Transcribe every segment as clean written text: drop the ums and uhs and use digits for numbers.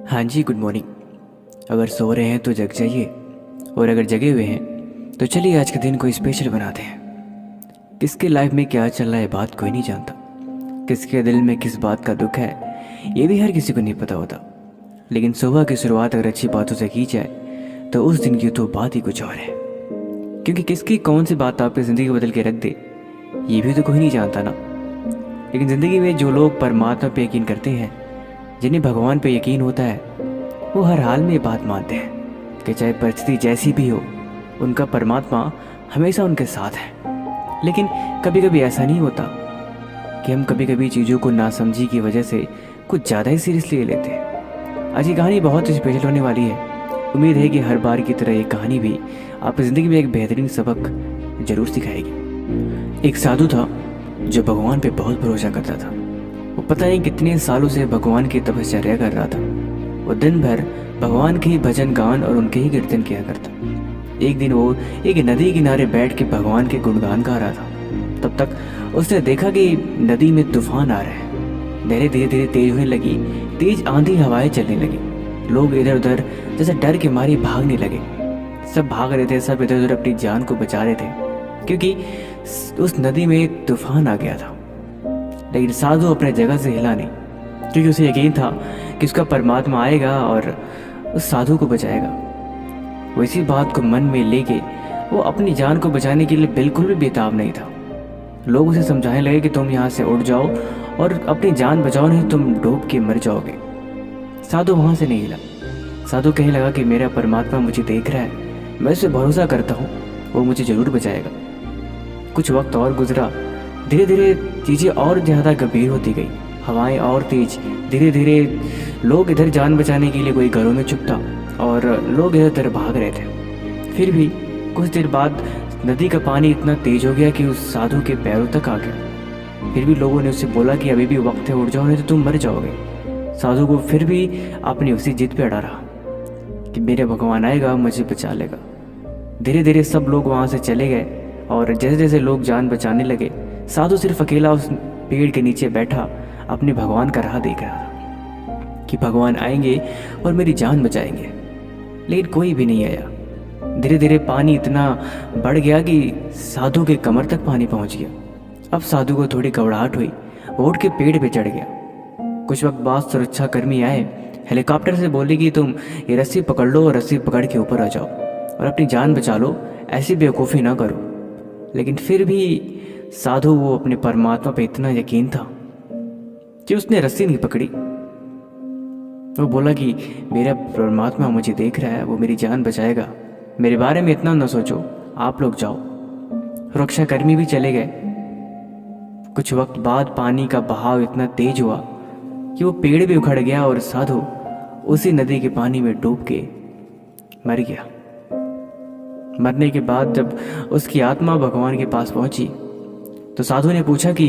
हाँ जी, good morning. अगर सो रहे हैं तो जग जाइए, और अगर जगे हुए हैं तो चलिए आज के दिन को स्पेशल बनाते हैं। किसके लाइफ में क्या चल रहा है बात कोई नहीं जानता, किसके दिल में किस बात का दुख है ये भी हर किसी को नहीं पता होता। लेकिन सुबह की शुरुआत अगर अच्छी बातों से की जाए तो उस दिन की तो बात ही कुछ और है। क्योंकि किसकी कौन सी बात आपकी ज़िंदगी बदल के रख दे ये भी तो कोई नहीं जानता ना। लेकिन ज़िंदगी में जो लोग परमात्मा पे यकीन करते हैं, जिन्हें भगवान पे यकीन होता है, वो हर हाल में ये बात मानते हैं कि चाहे परिस्थिति जैसी भी हो, उनका परमात्मा हमेशा उनके साथ है। लेकिन कभी कभी ऐसा नहीं होता कि हम कभी कभी चीज़ों को नासमझी की वजह से कुछ ज़्यादा ही सीरियसली ले लेते हैं। आज की कहानी बहुत स्पेशल होने वाली है। उम्मीद है कि हर बार की तरह ये कहानी भी आपकी ज़िंदगी में एक बेहतरीन सबक ज़रूर सिखाएगी। एक साधु था जो भगवान पे बहुत भरोसा करता था। वो पता नहीं कितने सालों से भगवान की तपस्या कर रहा था। वो दिन भर भगवान के ही भजन गान और उनके ही कीर्तन किया करता। एक दिन वो एक नदी किनारे बैठ के भगवान के गुणगान गा रहा था। तब तक उसने देखा कि नदी में तूफान आ रहा है। लहरें धीरे धीरे तेज होने लगी, तेज आंधी हवाएं चलने लगी। लोग इधर उधर जैसे डर के मारे भागने लगे। सब भाग रहे थे, सब इधर उधर अपनी जान को बचा रहे थे, क्योंकि उस नदी में एक तूफान आ गया था। लेकिन साधु अपने जगह से हिला नहीं, क्योंकि उसे यकीन था कि उसका परमात्मा आएगा और उस साधु को बचाएगा। वो इसी बात को मन में लेके वो अपनी जान को बचाने के लिए बिल्कुल भी बेताब नहीं था। लोग उसे समझाने लगे कि तुम यहाँ से उठ जाओ और अपनी जान बचाओ, नहीं तुम डूब के मर जाओगे। साधु वहाँ से नहीं हिला। साधु कहने लगा कि मेरा परमात्मा मुझे देख रहा है, मैं उसे भरोसा करता हूँ, वो मुझे ज़रूर बचाएगा। कुछ वक्त और गुजरा। धीरे धीरे चीज़ें और ज़्यादा गंभीर होती गई, हवाएं और तेज। धीरे धीरे लोग इधर जान बचाने के लिए कोई घरों में छुपता और लोग इधर उधर भाग रहे थे। फिर भी कुछ देर बाद नदी का पानी इतना तेज हो गया कि उस साधु के पैरों तक आ गया। फिर भी लोगों ने उससे बोला कि अभी भी वक्त है, उठ जाओ नहीं तो तुम मर जाओगे। साधु को फिर भी अपनी उसी जिद पे अड़ा रहा कि मेरे भगवान आएगा, मुझे बचा लेगा। धीरे धीरे सब लोग वहाँ से चले गए और जैसे जैसे लोग जान बचाने लगे, साधु सिर्फ अकेला उस पेड़ के नीचे बैठा अपने भगवान का राह देख रहा था कि भगवान आएंगे और मेरी जान बचाएंगे। लेकिन कोई भी नहीं आया। धीरे धीरे पानी इतना बढ़ गया कि साधु के कमर तक पानी पहुंच गया। अब साधु को थोड़ी घबराहट हुई, वो उठ के पेड़ पे चढ़ गया। कुछ वक्त बाद सुरक्षाकर्मी आए, हेलीकॉप्टर से बोले कि तुम ये रस्सी पकड़ लो और रस्सी पकड़ के ऊपर आ जाओ और अपनी जान बचा लो, ऐसी बेवकूफ़ी ना करो। लेकिन फिर भी साधु वो अपने परमात्मा पे इतना यकीन था कि उसने रस्सी नहीं पकड़ी। वो बोला कि मेरा परमात्मा मुझे देख रहा है, वो मेरी जान बचाएगा, मेरे बारे में इतना न सोचो, आप लोग जाओ। सुरक्षाकर्मी भी चले गए। कुछ वक्त बाद पानी का बहाव इतना तेज हुआ कि वो पेड़ भी उखड़ गया और साधु उसी नदी के पानी में डूब के मर गया। मरने के बाद जब उसकी आत्मा भगवान के पास पहुंची तो साधु ने पूछा कि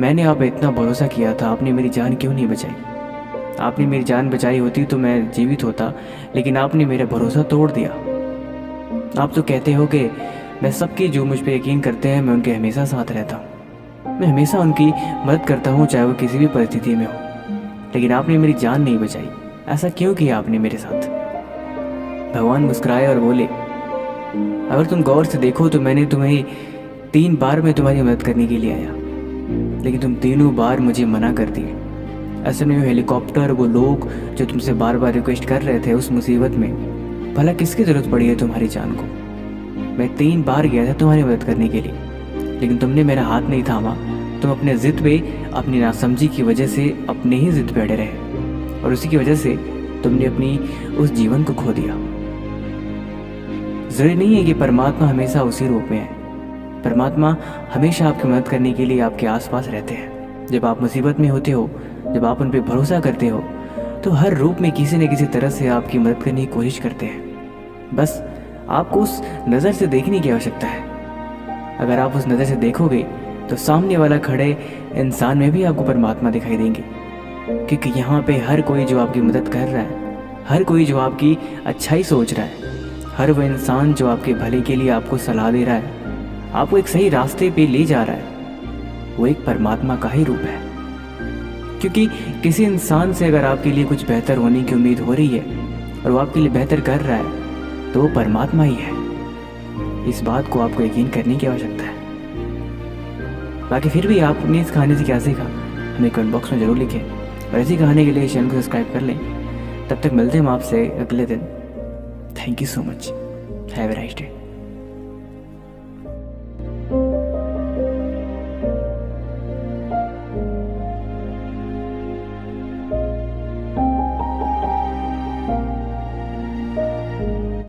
मैंने आप इतना भरोसा किया था, आपने मेरी जान क्यों नहीं बचाई? आपने मेरी जान बचाई होती तो मैं जीवित होता, लेकिन आपने मेरा भरोसा तोड़ दिया। आप तो कहते हो कि मैं सबकी जो मुझ पर यकीन करते हैं मैं उनके हमेशा साथ रहता हूँ, मैं हमेशा उनकी मदद करता हूँ चाहे वो किसी भी परिस्थिति में हो, लेकिन आपने मेरी जान नहीं बचाई। ऐसा क्यों किया आपने मेरे साथ? भगवान मुस्कुराए और बोले, अगर तुम गौर से देखो तो मैंने तुम्हें 3 बार में तुम्हारी मदद करने के लिए आया, लेकिन तुम तीनों बार मुझे मना कर दिए। ऐसे में वो हेलीकॉप्टर, वो लोग जो तुमसे बार बार रिक्वेस्ट कर रहे थे, उस मुसीबत में भला किसकी ज़रूरत पड़ी है तुम्हारी जान को? मैं 3 बार गया था तुम्हारी मदद करने के लिए, लेकिन तुमने मेरा हाथ नहीं थामा। तुम अपने ज़िद पे, अपनी नासमझी की वजह से अपने ही ज़िद पे अड़े रहे और उसी की वजह से तुमने अपनी उस जीवन को खो दिया। ज़रूरी नहीं है कि परमात्मा हमेशा उसी रूप में है। परमात्मा हमेशा आपकी मदद करने के लिए आपके आसपास रहते हैं। जब आप मुसीबत में होते हो, जब आप उन पर भरोसा करते हो, तो हर रूप में किसी न किसी तरह से आपकी मदद करने की कोशिश करते हैं। बस आपको उस नज़र से देखने की आवश्यकता है। अगर आप उस नज़र से देखोगे तो सामने वाला खड़े इंसान में भी आपको परमात्मा दिखाई देंगे, क्योंकि यहाँ पे हर कोई जो आपकी मदद कर रहा है, हर कोई जो आपकी अच्छाई सोच रहा है, हर वो इंसान जो आपके भले के लिए आपको सलाह दे रहा है, आपको एक सही रास्ते पे ले जा रहा है, वो एक परमात्मा का ही रूप है। क्योंकि किसी इंसान से अगर आपके लिए कुछ बेहतर होने की उम्मीद हो रही है और वो आपके लिए बेहतर कर रहा है तो वो परमात्मा ही है। इस बात को आपको यकीन करने की आवश्यकता है। बाकी फिर भी आपने इस कहानी से क्या सीखा हमें कमेंट बॉक्स में ज़रूर लिखें, और ऐसी कहानी के लिए चैनल को सब्सक्राइब कर लें। तब तक मिलते हैं हम आपसे अगले दिन। Thank you so much. Have a nice day.